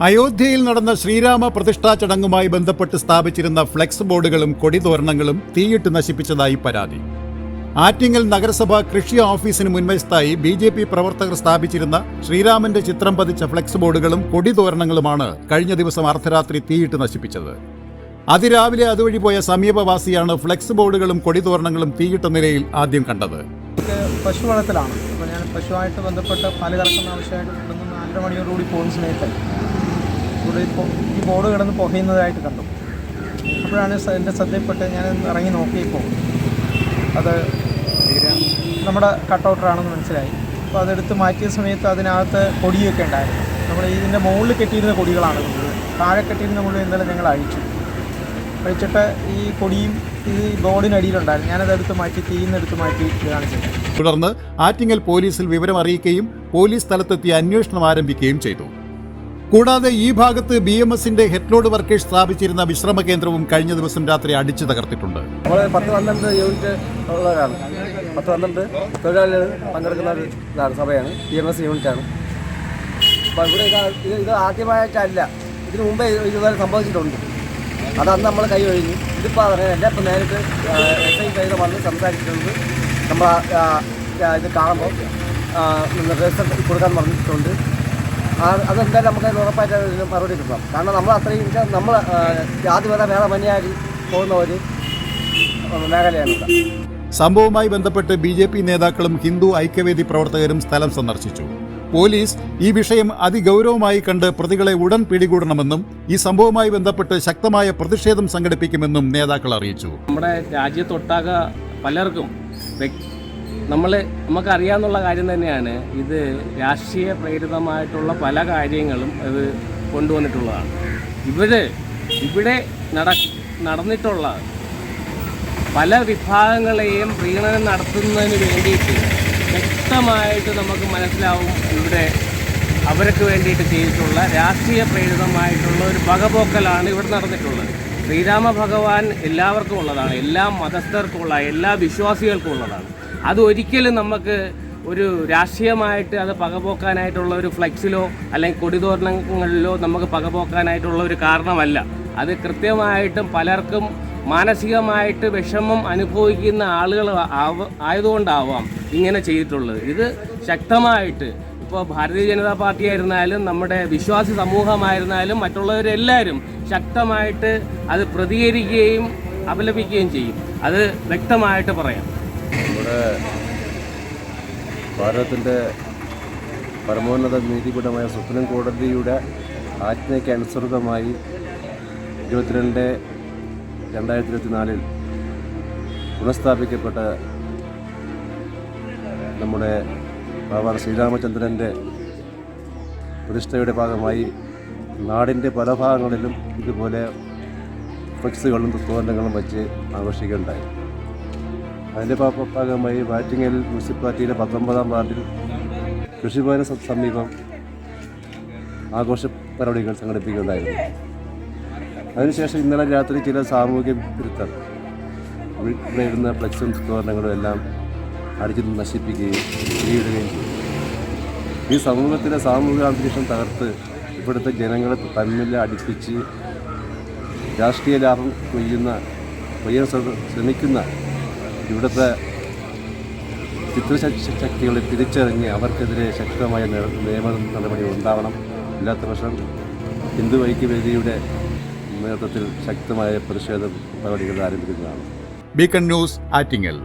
അയോധ്യയിൽ നടന്ന ശ്രീരാമ പ്രതിഷ്ഠാ ചടങ്ങുമായി ബന്ധപ്പെട്ട് സ്ഥാപിച്ചിരുന്ന ഫ്ലെക്സ് ബോർഡുകളും കൊടിതോരണങ്ങളും തീയിട്ട് നശിപ്പിച്ചതായി പരാതി. ആറ്റിങ്ങൽ നഗരസഭ കൃഷി ഓഫീസിന് മുൻവശത്തായി BJP പ്രവർത്തകർ സ്ഥാപിച്ചിരുന്ന ശ്രീരാമന്റെ ചിത്രം പതിച്ച ഫ്ലെക്സ് ബോർഡുകളും കൊടിതോരണങ്ങളുമാണ് കഴിഞ്ഞ ദിവസം അർദ്ധരാത്രി തീയിട്ട് നശിപ്പിച്ചത്. അതിരാവിലെ അതുവഴി പോയ സമീപവാസിയാണ് ഫ്ലെക്സ് ബോർഡുകളും കൊടിതോരണങ്ങളും തീയിട്ട നിലയിൽ ആദ്യം കണ്ടത്. പശു വളത്തിലാണ്. അപ്പോൾ ഞാൻ പശുവായിട്ട് ബന്ധപ്പെട്ട് പാല് കറക്കുന്ന ആവശ്യമായിട്ട് കിടന്ന് 4 മണിയോടുകൂടി പോകുന്ന സമയത്ത് ഇവിടെ ഇപ്പോൾ ഈ ബോർഡ് കിടന്ന് പുകയുന്നതായിട്ട് കണ്ടു. അപ്പോഴാണ് എൻ്റെ ശ്രദ്ധയിൽപ്പെട്ട് ഞാൻ ഇറങ്ങി നോക്കിയപ്പോൾ അത് നമ്മുടെ കട്ടൗട്ടറാണെന്ന് മനസ്സിലായി. അപ്പോൾ അതെടുത്ത് മാറ്റിയ സമയത്ത് അതിനകത്ത് കൊടിയൊക്കെ ഉണ്ടായിരുന്നു. നമ്മൾ ഇതിൻ്റെ മുകളിൽ കെട്ടിയിരുന്ന കൊടികളാണ് കൊണ്ടത്. താഴെ കെട്ടിയിരുന്ന മുകളിൽ ഇന്നലെ ഞങ്ങൾ അഴിച്ചിട്ട് ഈ കൊടിയും ഈ ബോർഡിനടിയിലുണ്ടായിരുന്നു. ഞാനതെടുത്ത് മാറ്റി തീയിന്നെടുത്ത് മാറ്റി ഇതാണ് ചെയ്തത്. തുടർന്ന് ആറ്റിങ്ങൽ പോലീസിൽ വിവരം അറിയിക്കുകയും പോലീസ് സ്ഥലത്തെത്തി അന്വേഷണം ആരംഭിക്കുകയും ചെയ്തു. കൂടാതെ ഈ ഭാഗത്ത് BMSന്റെ ഹെഡ്ലോഡ് വർക്കേഴ്സ് സ്ഥാപിച്ചിരുന്ന വിശ്രമ കേന്ദ്രവും കഴിഞ്ഞ ദിവസം രാത്രി അടിച്ചു തകർത്തിട്ടുണ്ട്. 10-12 യൂണിറ്റ് ഉള്ളവരാണ്. 10-12 തൊഴിലാളികൾ പങ്കെടുക്കുന്ന ഒരു സഭയാണ്. BMS യൂണിറ്റാണ്. അപ്പോൾ ഇവിടെ ഇത് ആദ്യമായിട്ടല്ല, ഇതിനു മുമ്പേ ഇതുവരെ സംഭവിച്ചിട്ടുണ്ട്. അതന്ന് നമ്മൾ കൈ ഒഴിഞ്ഞു. ഇതിപ്പോൾ അറിയാനില്ല. ഇപ്പോൾ നേരിട്ട് SI കയ്യിൽ വന്ന് സംസാരിച്ചിട്ടുണ്ട്. നമ്മൾ ഇത് കാണുമ്പോൾ നിർദ്ദേശം കൊടുക്കാൻ പറഞ്ഞിട്ടുണ്ട്. അതെന്തായാലും നമുക്ക് അതിന് ഉറപ്പായിട്ട് മറുപടി കിട്ടണം. കാരണം നമ്മൾ അത്രയും നമ്മൾ ജാതി വരെ വേറെ മനിയായി പോകുന്ന ഒരു മേഖലയാണ്. സംഭവവുമായി ബന്ധപ്പെട്ട് BJP നേതാക്കളും ഹിന്ദു ഐക്യവേദി പ്രവർത്തകരും സ്ഥലം സന്ദർശിച്ചു. പോലീസ് ഈ വിഷയം അതിഗൗരവമായി കണ്ട് പ്രതികളെ ഉടൻ പിടികൂടണമെന്നും ഈ സംഭവവുമായി ബന്ധപ്പെട്ട് ശക്തമായ പ്രതിഷേധം സംഘടിപ്പിക്കുമെന്നും നേതാക്കൾ അറിയിച്ചു. നമ്മുടെ രാജ്യത്തൊട്ടാകെ പലർക്കും നമുക്കറിയാവുന്ന കാര്യം തന്നെയാണ്. ഇത് രാഷ്ട്രീയ പ്രേരിതമായിട്ടുള്ള പല കാര്യങ്ങളും ഇത് കൊണ്ടുവന്നിട്ടുള്ളതാണ്. ഇവിടെ നടന്നിട്ടുള്ള പല വിഭാഗങ്ങളെയും പ്രീണനം നടത്തുന്നതിന് വേണ്ടിയിട്ട് വ്യക്തമായിട്ട് നമുക്ക് മനസ്സിലാവും ഇവിടെ അവർക്ക് വേണ്ടിയിട്ട് ചെയ്തിട്ടുള്ള രാഷ്ട്രീയ പ്രേരിതമായിട്ടുള്ള ഒരു വകപോക്കലാണ് ഇവിടെ നടന്നിട്ടുള്ളത്. ശ്രീരാമ ഭഗവാൻ എല്ലാവർക്കും ഉള്ളതാണ്, എല്ലാ മതസ്ഥർക്കുമുള്ള, എല്ലാ വിശ്വാസികൾക്കും ഉള്ളതാണ്. അത് ഒരിക്കലും നമുക്ക് ഒരു രാഷ്ട്രീയമായിട്ട് അത് പകപോക്കാനായിട്ടുള്ള ഒരു ഫ്ലെക്സിലോ അല്ലെങ്കിൽ കൊടിതോരണങ്ങളിലോ നമുക്ക് പകപോക്കാനായിട്ടുള്ള ഒരു കാരണമല്ല. അത് കൃത്യമായിട്ടും പലർക്കും മാനസികമായിട്ട് വിഷമം അനുഭവിക്കുന്ന ആളുകൾ ആയതുകൊണ്ടാവാം ഇങ്ങനെ ചെയ്തിട്ടുള്ളത്. ഇത് ശക്തമായിട്ട് ഇപ്പോൾ ഭാരതീയ ജനതാ പാർട്ടി ആയിരുന്നാലും നമ്മുടെ വിശ്വാസി സമൂഹമായിരുന്നാലും മറ്റുള്ളവരെല്ലാവരും ശക്തമായിട്ട് അത് പ്രതികരിക്കുകയും അപലപിക്കുകയും ചെയ്യും. അത് വ്യക്തമായിട്ട് പറയാം. നമ്മുടെ ഭാരതത്തിൻ്റെ പരമോന്നത നീതിപീഠമായ സുപ്രീം കോടതിയുടെ ആജ്ഞയ്ക്ക് അനുസൃതമായി 22/2024 പുനഃസ്ഥാപിക്കപ്പെട്ട നമ്മുടെ ഭഗവാൻ ശ്രീരാമചന്ദ്രൻ്റെ പ്രതിഷ്ഠയുടെ ഭാഗമായി നാടിൻ്റെ പല ഭാഗങ്ങളിലും ഇതുപോലെ ഫ്ലെക്സുകളും തോരണങ്ങളും വച്ച് ആഘോഷിക്കുകയുണ്ടായി. അതിൻ്റെ ഭാഗമായി ആറ്റിങ്ങൽ മുനിസിപ്പാലിറ്റിയിലെ 19-ാം വാർഡിൽ കൃഷിഭവന സമീപം ആഘോഷ പരിപാടികൾ സംഘടിപ്പിക്കുകയുണ്ടായിരുന്നു. അതിനുശേഷം ഇന്നലെ രാത്രി ചില സാമൂഹിക വിരുദ്ധർ ഇവിടെ ഇരുന്ന ഫ്ലെക്സും തോരണങ്ങളും എല്ലാം അടിച്ചു നശിപ്പിക്കുകയും തീയിടുകയും ചെയ്തു. ഈ സമൂഹത്തിലെ സാമൂഹിക അന്തരീക്ഷം തകർത്ത് ഇവിടുത്തെ ജനങ്ങളെ തമ്മിൽ അടുപ്പിച്ച് രാഷ്ട്രീയ ലാഭം കൊയ്യാൻ ശ്രമിക്കുന്ന ഇവിടുത്തെ ചിത്രശക്തികളെ തിരിച്ചറിഞ്ഞ് അവർക്കെതിരെ ശക്തമായ നിയമ നടപടികൾ ഉണ്ടാവണം. ഇല്ലാത്ത പക്ഷം ഹിന്ദു ഐക്യവേദിയുടെ നേതൃത്വത്തിൽ ശക്തമായ പ്രതിഷേധ നടപടികൾ ആരംഭിക്കുന്നതാണ്. Beacon news, Attingal.